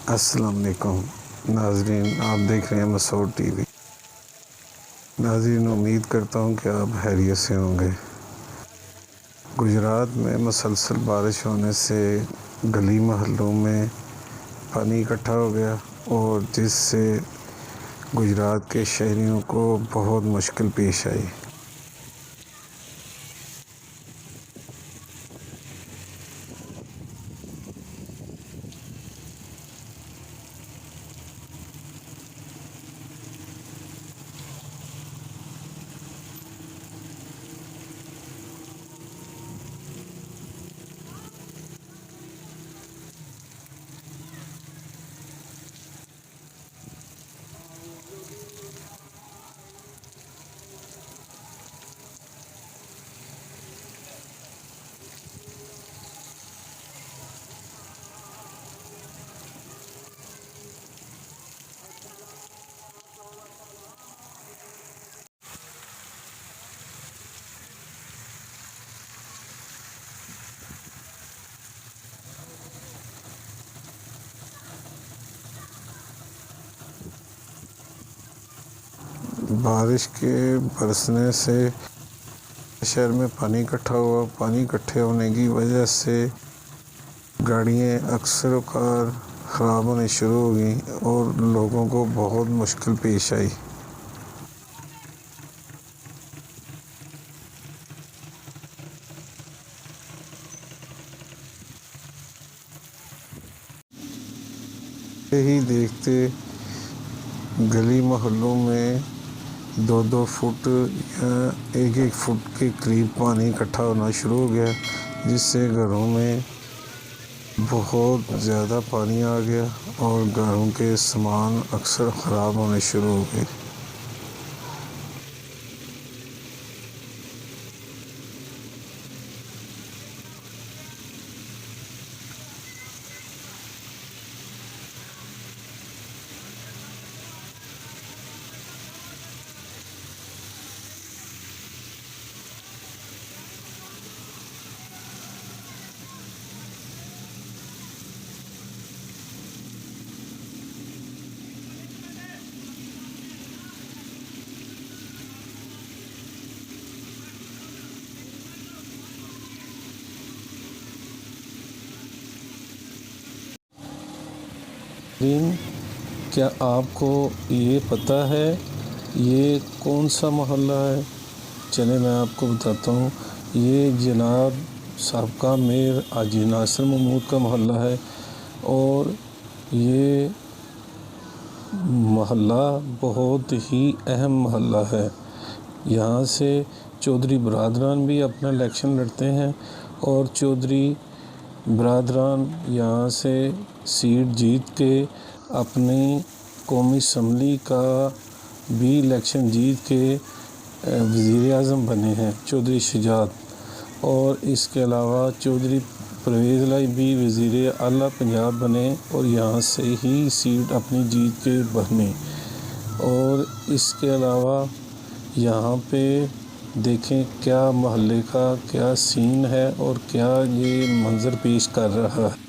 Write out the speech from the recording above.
السلام علیکم ناظرین، آپ دیکھ رہے ہیں مسعود ٹی وی۔ ناظرین، امید کرتا ہوں کہ آپ خیریت سے ہوں گے۔ گجرات میں مسلسل بارش ہونے سے گلی محلوں میں پانی اکٹھا ہو گیا اور جس سے گجرات کے شہریوں کو بہت مشکل پیش آئی۔ بارش کے برسنے سے شہر میں پانی اکٹھا ہوا۔ پانی اکٹھے ہونے کی وجہ سے گاڑیاں اکثر اوقات خراب ہونے شروع ہو گئیں اور لوگوں کو بہت مشکل پیش آئی۔ ہی دیکھتے گلی محلوں میں 2-2 فٹ یا 1-1 فٹ کے قریب پانی اکٹھا ہونا شروع ہو گیا، جس سے گھروں میں بہت زیادہ پانی آ گیا اور گھروں کے سامان اکثر خراب ہونے شروع ہو گئے۔ کیا آپ کو یہ پتہ ہے یہ کون سا محلہ ہے؟ چلیں میں آپ کو بتاتا ہوں۔ یہ جناب سابقہ میئر حاجی ناصر محمود کا محلہ ہے اور یہ محلہ بہت ہی اہم محلہ ہے۔ یہاں سے چودھری برادران بھی اپنا الیکشن لڑتے ہیں اور چودھری برادران یہاں سے سیٹ جیت کے اپنی قومی اسمبلی کا بھی الیکشن جیت کے وزیر اعظم بنے ہیں چودھری شجاعت، اور اس کے علاوہ چودھری پرویز لائی بھی وزیر اعلیٰ پنجاب بنے اور یہاں سے ہی سیٹ اپنی جیت کے بنے۔ اور اس کے علاوہ یہاں پہ دیکھیں کیا محلے کا کیا سین ہے اور کیا یہ منظر پیش کر رہا ہے۔